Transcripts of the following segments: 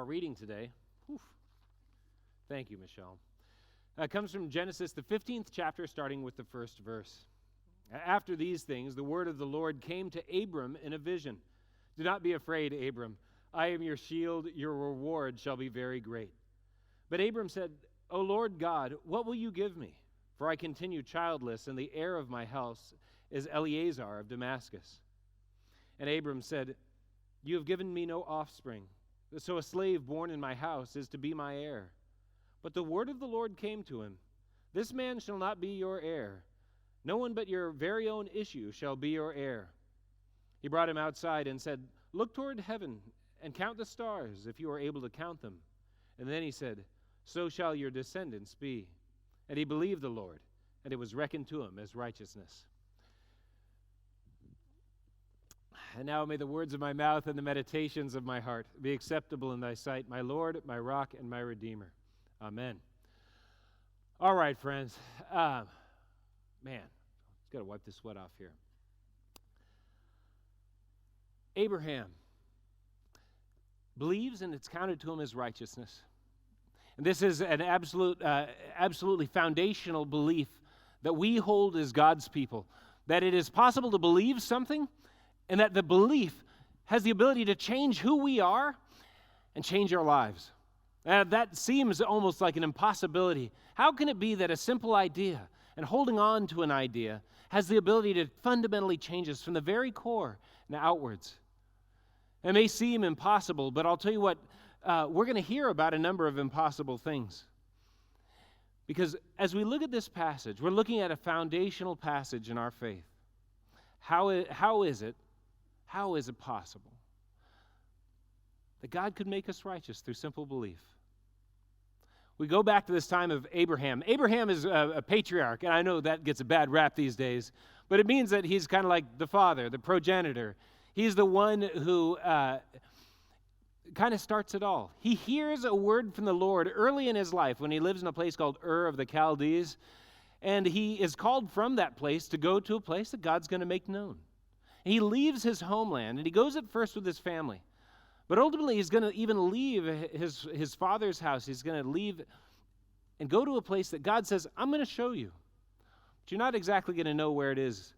Our reading today, thank you, Michelle, comes from Genesis, the 15th chapter, starting with the first verse. After these things, the word of the Lord came to Abram in a vision. Do not be afraid, Abram. I am your shield. Your reward shall be very great. But Abram said, O Lord God, what will you give me? For I continue childless, and the heir of my house is Eleazar of Damascus. And Abram said, You have given me no offspring, so a slave born in my house is to be my heir. But the word of the Lord came to him, This man shall not be your heir. No one but your very own issue shall be your heir. He brought him outside and said, Look toward heaven and count the stars, if you are able to count them. And then he said, So shall your descendants be. And he believed the Lord, and it was reckoned to him as righteousness. And now may the words of my mouth and the meditations of my heart be acceptable in thy sight, my Lord, my rock, and my Redeemer. Amen. All right, friends. Man, got to wipe the sweat off here. Abraham believes, and it's counted to him as righteousness. And this is an absolutely foundational belief that we hold as God's people, that it is possible to believe something, and that the belief has the ability to change who we are and change our lives. That seems almost like an impossibility. How can it be that a simple idea and holding on to an idea has the ability to fundamentally change us from the very core and outwards? It may seem impossible, but I'll tell you what, we're going to hear about a number of impossible things. Because as we look at this passage, we're looking at a foundational passage in our faith. How is it possible that God could make us righteous through simple belief? We go back to this time of Abraham. Abraham is a patriarch, and I know that gets a bad rap these days, but it means that he's kind of like the father, the progenitor. He's the one who kind of starts it all. He hears a word from the Lord early in his life when he lives in a place called Ur of the Chaldees, and he is called from that place to go to a place that God's going to make known. He leaves his homeland, and he goes at first with his family. But ultimately, he's going to even leave his father's house. He's going to leave and go to a place that God says, I'm going to show you. But you're not exactly going to know where it is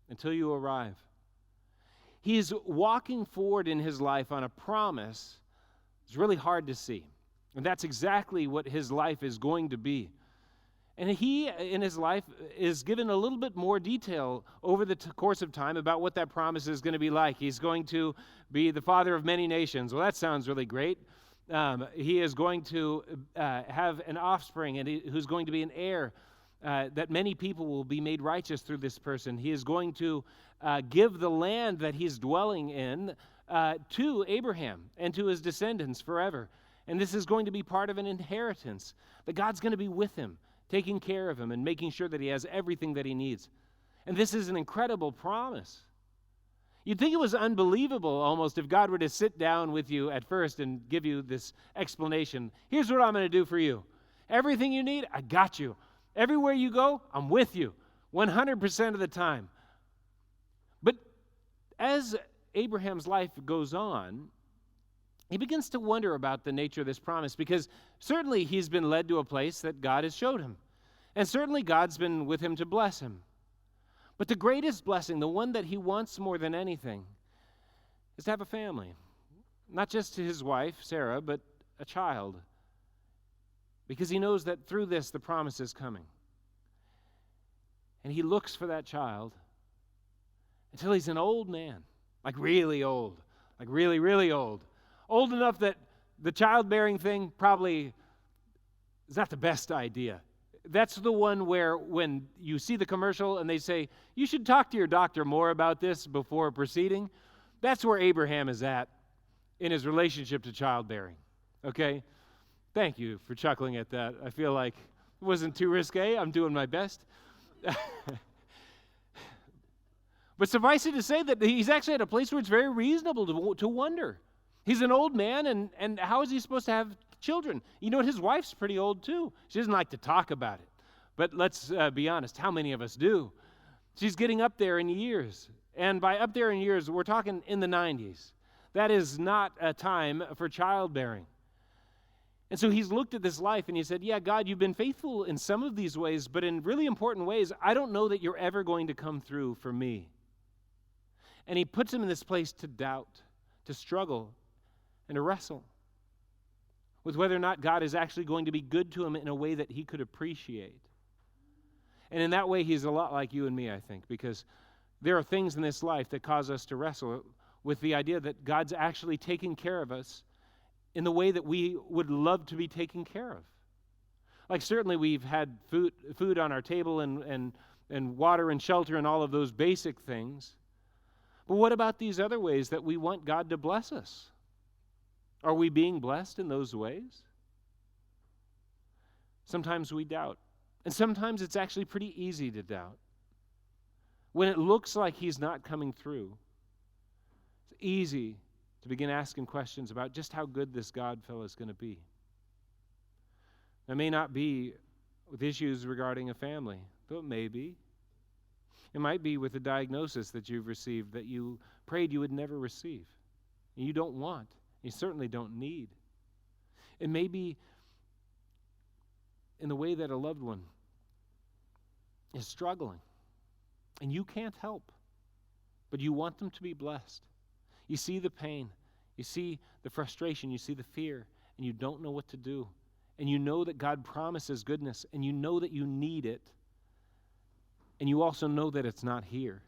until you arrive. He's walking forward in his life on a promise that's really hard to see. And that's exactly what his life is going to be. And he, in his life, is given a little bit more detail over the course of time about what that promise is going to be like. He's going to be the father of many nations. Well, that sounds really great. He is going to have an offspring and who's going to be an heir, that many people will be made righteous through this person. He is going to give the land that he's dwelling in to Abraham and to his descendants forever. And this is going to be part of an inheritance, that God's going to be with him, taking care of him and making sure that he has everything that he needs. And this is an incredible promise. You'd think it was unbelievable almost if God were to sit down with you at first and give you this explanation. Here's what I'm going to do for you. Everything you need, I got you. Everywhere you go, I'm with you 100% of the time. But as Abraham's life goes on, he begins to wonder about the nature of this promise, because certainly he's been led to a place that God has showed him. And certainly God's been with him to bless him. But the greatest blessing, the one that he wants more than anything, is to have a family. Not just his wife, Sarah, but a child. Because he knows that through this, the promise is coming. And he looks for that child until he's an old man, like really old, like really, really old. Old enough that the childbearing thing probably is not the best idea. That's the one where when you see the commercial and they say, you should talk to your doctor more about this before proceeding, that's where Abraham is at in his relationship to childbearing. Okay? Thank you for chuckling at that. I feel like it wasn't too risque. I'm doing my best. But suffice it to say that he's actually at a place where it's very reasonable to wonder. He's an old man, and how is he supposed to have children? You know what? His wife's pretty old, too. She doesn't like to talk about it. But let's be honest, how many of us do? She's getting up there in years. And by up there in years, we're talking in the 90s. That is not a time for childbearing. And so he's looked at this life and he said, yeah, God, you've been faithful in some of these ways, but in really important ways, I don't know that you're ever going to come through for me. And he puts him in this place to doubt, to struggle, and to wrestle with whether or not God is actually going to be good to him in a way that he could appreciate. And in that way, he's a lot like you and me, I think, because there are things in this life that cause us to wrestle with the idea that God's actually taking care of us in the way that we would love to be taken care of. Like certainly we've had food on our table and water and shelter and all of those basic things. But what about these other ways that we want God to bless us? Are we being blessed in those ways? Sometimes we doubt. And sometimes it's actually pretty easy to doubt. When it looks like he's not coming through, it's easy to begin asking questions about just how good this God fellow is going to be. It may not be with issues regarding a family, though it may be. It might be with a diagnosis that you've received that you prayed you would never receive, and you don't want, you certainly don't need. It may be in the way that a loved one is struggling, and you can't help, but you want them to be blessed. You see the pain, you see the frustration, you see the fear, and you don't know what to do. And you know that God promises goodness, and you know that you need it, and you also know that it's not here.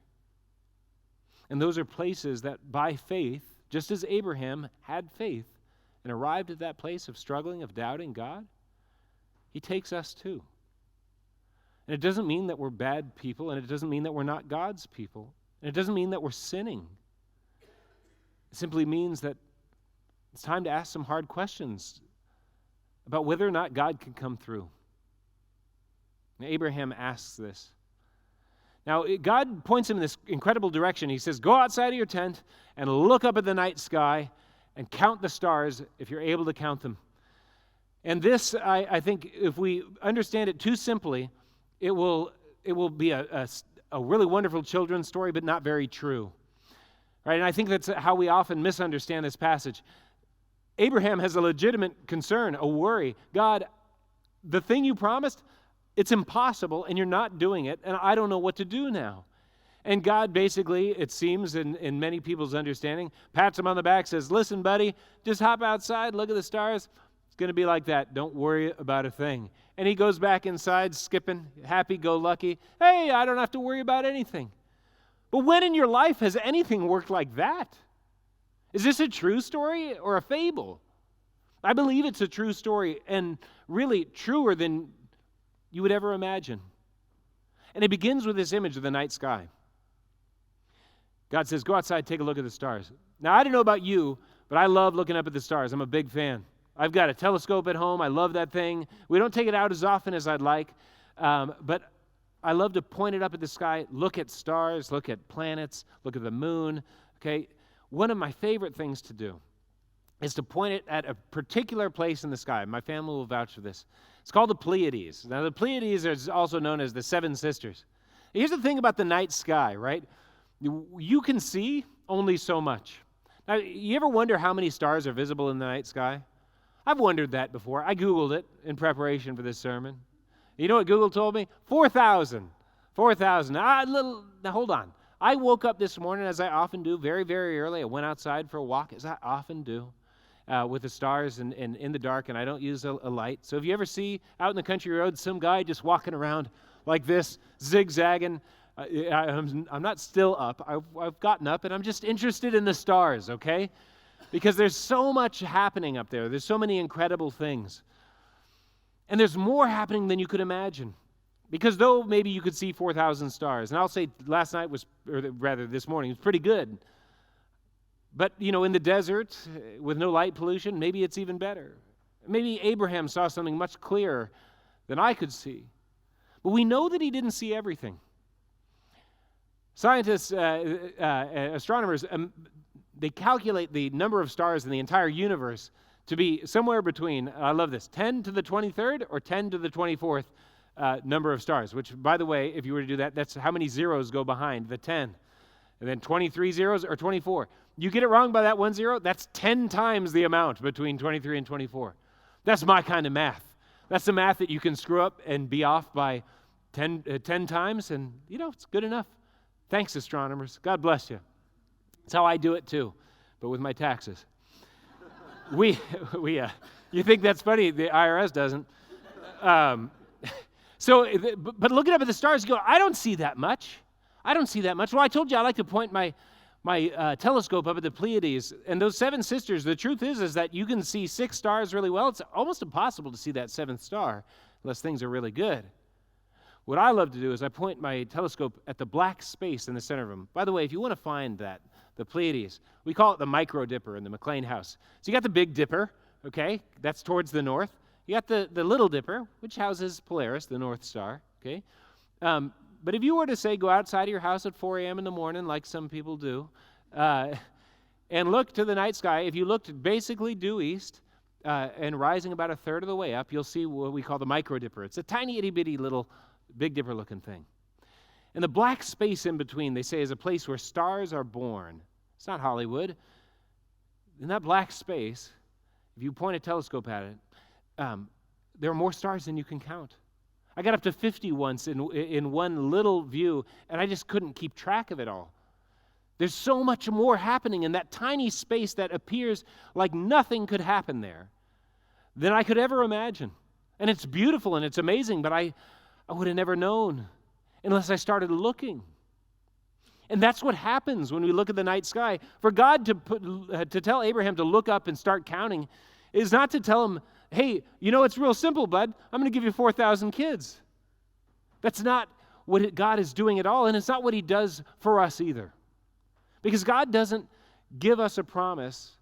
And those are places that by faith, just as Abraham had faith and arrived at that place of struggling, of doubting God, he takes us too. And it doesn't mean that we're bad people, and it doesn't mean that we're not God's people, and it doesn't mean that we're sinning. It simply means that it's time to ask some hard questions about whether or not God can come through. And Abraham asks this. Now, God points him in this incredible direction. He says, go outside of your tent and look up at the night sky and count the stars if you're able to count them. And this, I think, if we understand it too simply, it will be a really wonderful children's story, but not very true. Right? And I think that's how we often misunderstand this passage. Abraham has a legitimate concern, a worry. God, the thing you promised, it's impossible, and you're not doing it, and I don't know what to do now. And God basically, it seems, in many people's understanding, pats him on the back, says, listen, buddy, just hop outside, look at the stars. It's going to be like that. Don't worry about a thing. And he goes back inside, skipping, happy-go-lucky. Hey, I don't have to worry about anything. But when in your life has anything worked like that? Is this a true story or a fable? I believe it's a true story, and really truer than you would ever imagine. And it begins with this image of the night sky. God says, go outside, take a look at the stars. Now, I don't know about you, but I love looking up at the stars. I'm a big fan. I've got a telescope at home. I love that thing. We don't take it out as often as I'd like, but I love to point it up at the sky, look at stars, look at planets, look at the moon. Okay, one of my favorite things to do is to point it at a particular place in the sky. My family will vouch for this. It's called the Pleiades. Now, the Pleiades are also known as the Seven Sisters. Here's the thing about the night sky, right? You can see only so much. Now, you ever wonder how many stars are visible in the night sky? I've wondered that before. I Googled it in preparation for this sermon. You know what Google told me? 4,000. 4,000. Now, hold on. I woke up this morning, as I often do, very, very early. I went outside for a walk, as I often do, with the stars and in the dark, and I don't use a light. So if you ever see out in the country road some guy just walking around like this, zigzagging, I'm not still up. I've gotten up, and I'm just interested in the stars, okay? Because there's so much happening up there. There's so many incredible things. And there's more happening than you could imagine. Because though maybe you could see 4,000 stars, and I'll say last night was, or rather this morning, was pretty good. But, in the desert, with no light pollution, maybe it's even better. Maybe Abraham saw something much clearer than I could see. But we know that he didn't see everything. Scientists, astronomers, they calculate the number of stars in the entire universe to be somewhere between, I love this, 10 to the 23rd or 10 to the 24th number of stars, which, by the way, if you were to do that, that's how many zeros go behind the 10. And then 23 zeros or 24. You get it wrong by that one zero, that's 10 times the amount between 23 and 24. That's my kind of math. That's the math that you can screw up and be off by 10 times, and it's good enough. Thanks, astronomers. God bless you. That's how I do it too, but with my taxes. You think that's funny? The IRS doesn't. But looking up at the stars, you go, I don't see that much. Well, I told you I like to point my telescope up at the Pleiades, and those 7 sisters, the truth is that you can see 6 stars really well. It's almost impossible to see that 7th star unless things are really good. What I love to do is I point my telescope at the black space in the center of them. By the way, if you want to find that, the Pleiades, we call it the micro dipper in the McClain house. So you got the big dipper, okay? That's towards the north. You got the little dipper, which houses Polaris, the North Star, okay? But if you were to, say, go outside of your house at 4 a.m. in the morning, like some people do, and look to the night sky, if you looked basically due east and rising about a third of the way up, you'll see what we call the micro dipper. It's a tiny itty-bitty little Big Dipper looking thing. And the black space in between, they say, is a place where stars are born. It's not Hollywood. In that black space, if you point a telescope at it, there are more stars than you can count. I got up to 50 once in one little view, and I just couldn't keep track of it all. There's so much more happening in that tiny space that appears like nothing could happen there than I could ever imagine. And it's beautiful and it's amazing, but I would have never known unless I started looking. And that's what happens when we look at the night sky. For God to tell Abraham to look up and start counting is not to tell him, hey, it's real simple, bud. I'm going to give you 4,000 kids. That's not what God is doing at all, and it's not what he does for us either. Because God doesn't give us a promise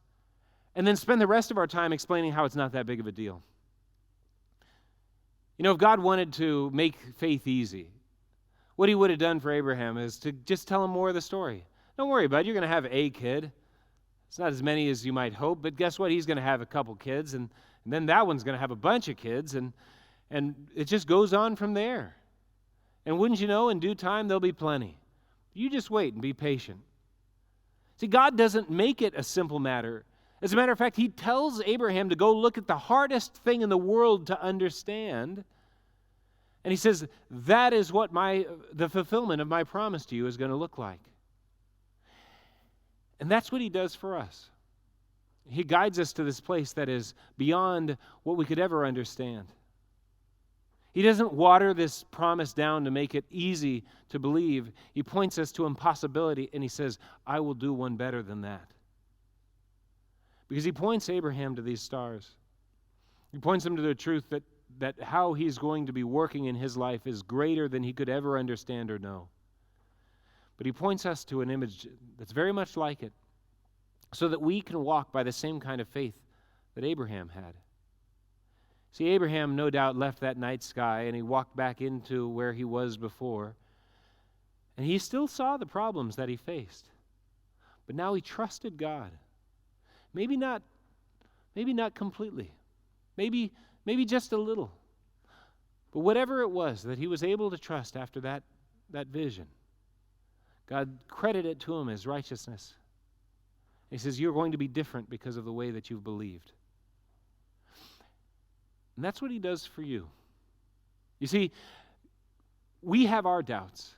and then spend the rest of our time explaining how it's not that big of a deal. If God wanted to make faith easy, what he would have done for Abraham is to just tell him more of the story. Don't worry, bud, you're going to have a kid. It's not as many as you might hope, but guess what? He's going to have a couple kids, and then that one's going to have a bunch of kids, and it just goes on from there. And wouldn't you know, in due time, there'll be plenty. You just wait and be patient. See, God doesn't make it a simple matter. As a matter of fact, he tells Abraham to go look at the hardest thing in the world to understand. And he says, that is what the fulfillment of my promise to you is going to look like. And that's what he does for us. He guides us to this place that is beyond what we could ever understand. He doesn't water this promise down to make it easy to believe. He points us to impossibility, and he says, I will do one better than that. Because he points Abraham to these stars. He points him to the truth that how he's going to be working in his life is greater than he could ever understand or know. But he points us to an image that's very much like it, so that we can walk by the same kind of faith that Abraham had. See, Abraham no doubt left that night sky and he walked back into where he was before, and he still saw the problems that he faced. But now he trusted God. Maybe not completely. Maybe just a little. But whatever it was that he was able to trust after that vision, God credited it to him as righteousness. He says, you're going to be different because of the way that you've believed. And that's what he does for you. You see, we have our doubts.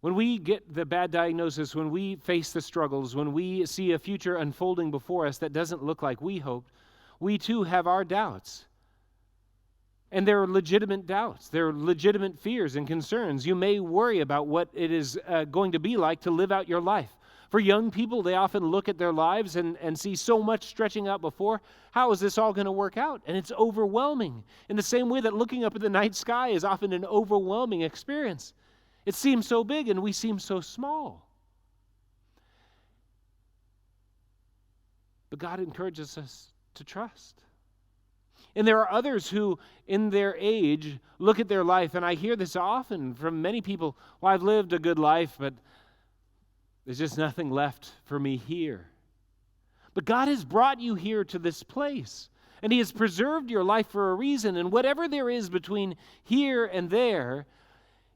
When we get the bad diagnosis, when we face the struggles, when we see a future unfolding before us that doesn't look like we hoped, we too have our doubts. And there are legitimate doubts. There are legitimate fears and concerns. You may worry about what it is going to be like to live out your life. For young people, they often look at their lives and see so much stretching out before. How is this all going to work out? And it's overwhelming. In the same way that looking up at the night sky is often an overwhelming experience. It seems so big and we seem so small. But God encourages us to trust. And there are others who, in their age, look at their life, and I hear this often from many people, well, I've lived a good life, but there's just nothing left for me here. But God has brought you here to this place, and he has preserved your life for a reason, and whatever there is between here and there,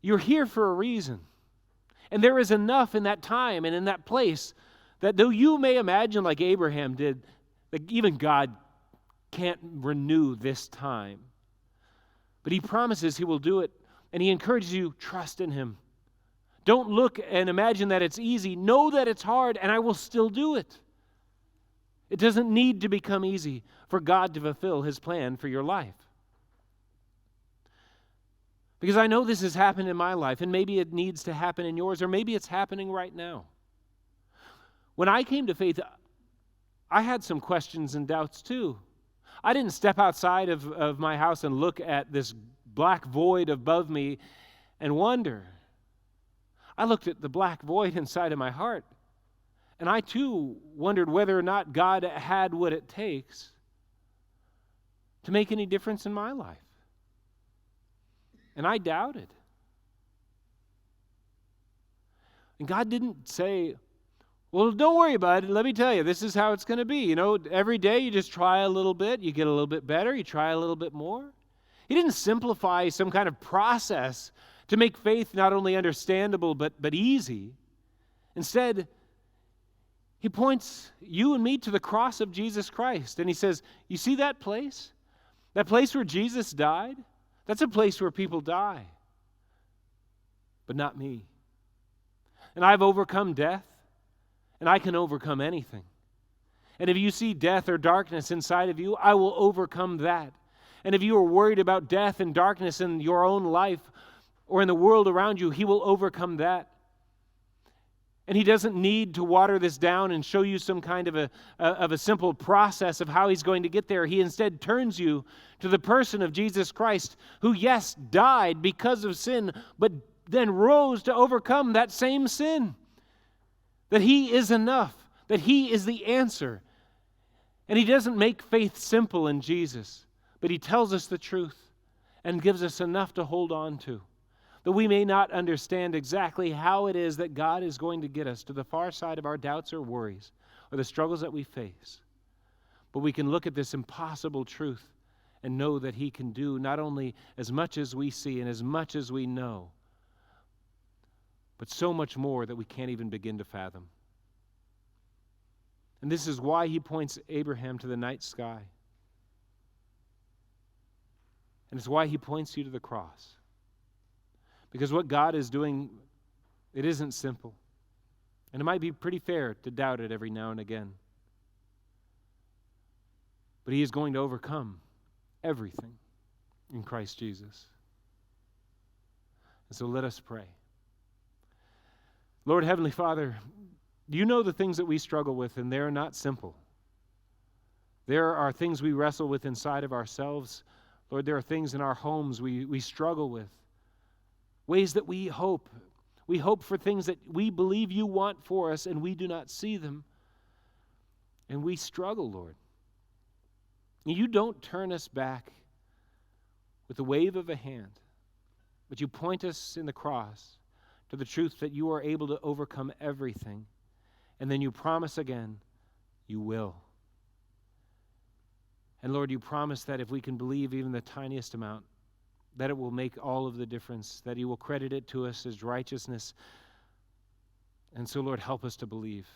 you're here for a reason. And there is enough in that time and in that place that though you may imagine like Abraham did, that even God can't renew this time. But he promises he will do it, and he encourages you, trust in him. Don't look and imagine that it's easy. Know that it's hard, and I will still do it. It doesn't need to become easy for God to fulfill his plan for your life. Because I know this has happened in my life, and maybe it needs to happen in yours, or maybe it's happening right now. When I came to faith, I had some questions and doubts too. I didn't step outside of my house and look at this black void above me and wonder. I looked at the black void inside of my heart, and I too wondered whether or not God had what it takes to make any difference in my life. And I doubted. And God didn't say, well, don't worry about it. Let me tell you, this is how it's going to be. You know, every day you just try a little bit. You get a little bit better. You try a little bit more. He didn't simplify some kind of process to make faith not only understandable but easy. Instead, he points you and me to the cross of Jesus Christ. And he says, you see that place? That place where Jesus died? That's a place where people die. But not me. And I've overcome death. And I can overcome anything. And if you see death or darkness inside of you, I will overcome that. And if you are worried about death and darkness in your own life or in the world around you, he will overcome that. And he doesn't need to water this down and show you some kind of a simple process of how he's going to get there. He instead turns you to the person of Jesus Christ, who, yes, died because of sin, but then rose to overcome that same sin. That he is enough, that he is the answer. And he doesn't make faith simple in Jesus, but he tells us the truth and gives us enough to hold on to, that we may not understand exactly how it is that God is going to get us to the far side of our doubts or worries or the struggles that we face. But we can look at this impossible truth and know that he can do not only as much as we see and as much as we know, but so much more that we can't even begin to fathom. And this is why he points Abraham to the night sky. And it's why he points you to the cross. Because what God is doing, it isn't simple. And it might be pretty fair to doubt it every now and again. But he is going to overcome everything in Christ Jesus. And so let us pray. Lord, Heavenly Father, you know the things that we struggle with, and they're not simple. There are things we wrestle with inside of ourselves. Lord, there are things in our homes we struggle with. Ways that we hope. We hope for things that we believe you want for us, and we do not see them. And we struggle, Lord. You don't turn us back with a wave of a hand, but you point us in the cross to the truth that you are able to overcome everything. And then you promise again, you will. And Lord, you promise that if we can believe even the tiniest amount, that it will make all of the difference, that you will credit it to us as righteousness. And so, Lord, help us to believe.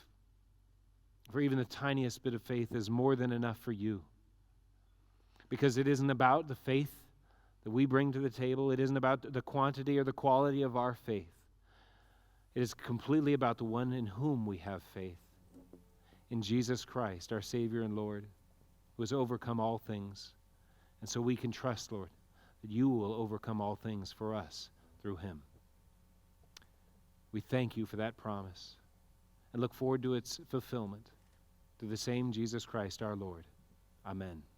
For even the tiniest bit of faith is more than enough for you. Because it isn't about the faith that we bring to the table. It isn't about the quantity or the quality of our faith. It is completely about the one in whom we have faith, in Jesus Christ, our Savior and Lord, who has overcome all things. And so we can trust, Lord, that you will overcome all things for us through him. We thank you for that promise and look forward to its fulfillment through the same Jesus Christ our Lord. Amen.